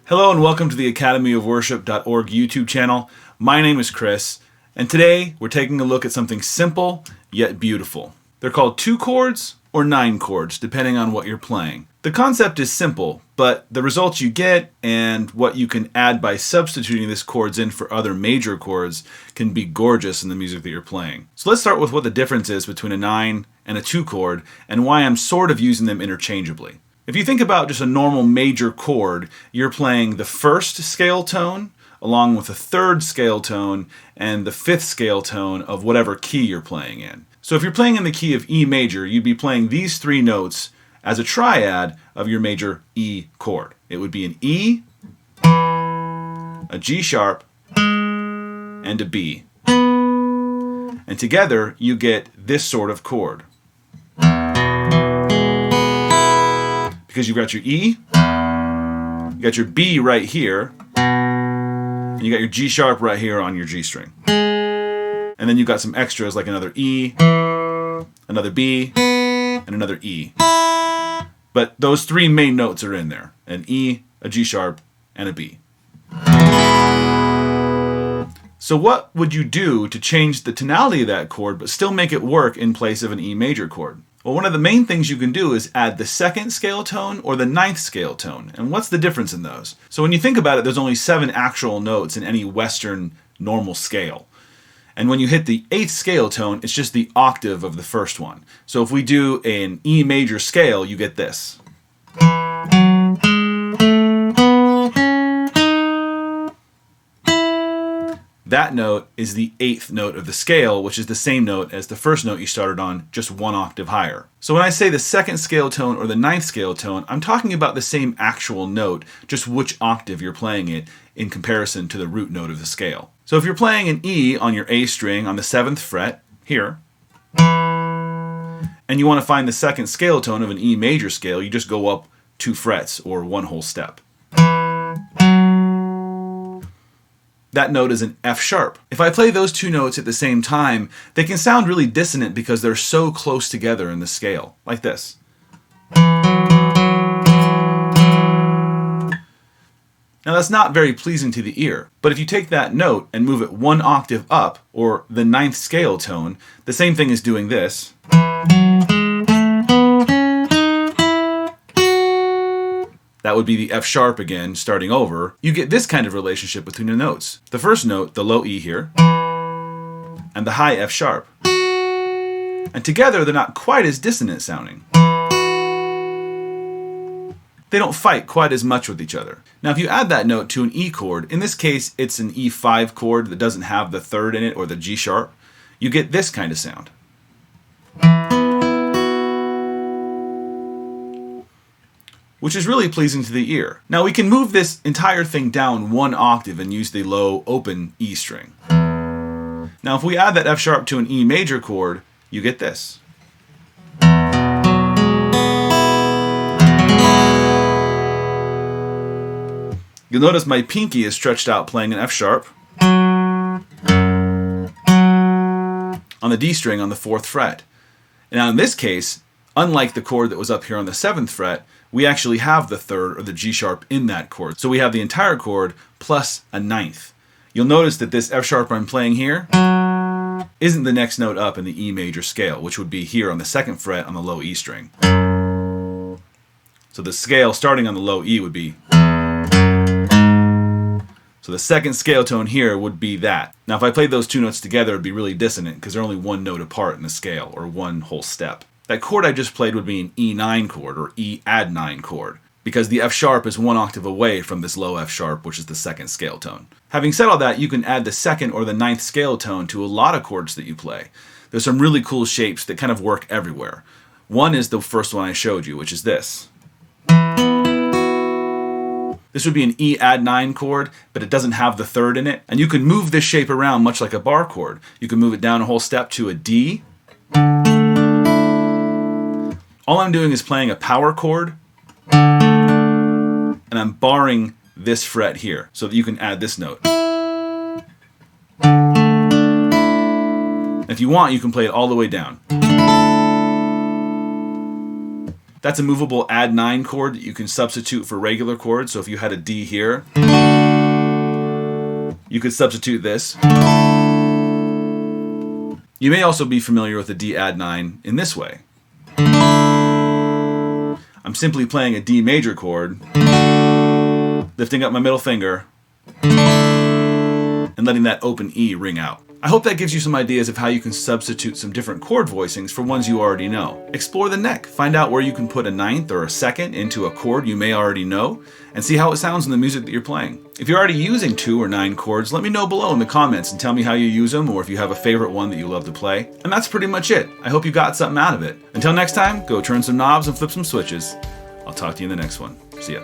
Hello and welcome to the academyofworship.org YouTube channel. My name is Chris, and today we're taking a look at something simple yet beautiful. They're called 2 chords or 9 chords, depending on what you're playing. The concept is simple, but the results you get and what you can add by substituting these chords in for other major chords can be gorgeous in the music that you're playing. So let's start with what the difference is between a 9 and a 2 chord and why I'm sort of using them interchangeably. If you think about just a normal major chord, you're playing the first scale tone along with the third scale tone and the fifth scale tone of whatever key you're playing in. So if you're playing in the key of E major, you'd be playing these 3 notes as a triad of your major E chord. It would be an E, a G sharp, and a B. And together you get this sort of chord. Because you've got your E, you got your B right here, and you got your G sharp right here on your G string. And then you've got some extras like another E, another B, and another E. But those 3 main notes are in there: an E, a G sharp, and a B. So what would you do to change the tonality of that chord but still make it work in place of an E major chord? Well, one of the main things you can do is add the 2nd scale tone or the 9th scale tone. And what's the difference in those? So when you think about it, there's only 7 actual notes in any Western normal scale. And when you hit the 8th scale tone, it's just the octave of the first one. So if we do an E major scale, you get this. That note is the 8th note of the scale, which is the same note as the first note you started on, just 1 octave higher. So when I say the 2nd scale tone or the 9th scale tone, I'm talking about the same actual note, just which octave you're playing it in comparison to the root note of the scale. So if you're playing an E on your A string on the 7th fret, here, and you want to find the 2nd scale tone of an E major scale, you just go up 2 frets or 1 whole step. That note is an F sharp. If I play those 2 notes at the same time, they can sound really dissonant because they're so close together in the scale, like this. Now that's not very pleasing to the ear, but if you take that note and move it 1 octave up, or the 9th scale tone, the same thing as doing this. That would be the F sharp again, starting over. You get this kind of relationship between the notes. The first note, the low E here, and the high F sharp. And together they're not quite as dissonant sounding. They don't fight quite as much with each other. Now if you add that note to an E chord, in this case it's an E5 chord that doesn't have the 3rd in it or the G sharp, you get this kind of sound. Which is really pleasing to the ear. Now we can move this entire thing down 1 octave and use the low open E string. Now if we add that F sharp to an E major chord, you get this. You'll notice my pinky is stretched out playing an F sharp on the D string on the 4th fret. And now in this case, unlike the chord that was up here on the 7th fret, we actually have the 3rd or the G sharp in that chord. So we have the entire chord plus a 9th. You'll notice that this F sharp I'm playing here isn't the next note up in the E major scale, which would be here on the 2nd fret on the low E string. So the scale starting on the low E would be. So the 2nd scale tone here would be that. Now if I played those 2 notes together, it would be really dissonant because they're only 1 note apart in the scale, or 1 whole step. That chord I just played would be an E9 chord or E Add9 chord, because the F sharp is 1 octave away from this low F sharp, which is the 2nd scale tone. Having said all that, you can add the 2nd or the 9th scale tone to a lot of chords that you play. There's some really cool shapes that kind of work everywhere. One is the first one I showed you, which is this. This would be an E Add9 chord, but it doesn't have the 3rd in it. And you can move this shape around much like a bar chord. You can move it down a whole step to a D. All I'm doing is playing a power chord, and I'm barring this fret here so that you can add this note. If you want, you can play it all the way down. That's a movable Add9 chord that you can substitute for regular chords. So if you had a D here, you could substitute this. You may also be familiar with the D Add9 in this way. I'm simply playing a D major chord, lifting up my middle finger, and letting that open E ring out. I hope that gives you some ideas of how you can substitute some different chord voicings for ones you already know. Explore the neck, find out where you can put a ninth or a second into a chord you may already know, and see how it sounds in the music that you're playing. If you're already using 2 or 9 chords, let me know below in the comments and tell me how you use them, or if you have a favorite one that you love to play. And that's pretty much it. I hope you got something out of it. Until next time, go turn some knobs and flip some switches. I'll talk to you in the next one. See ya.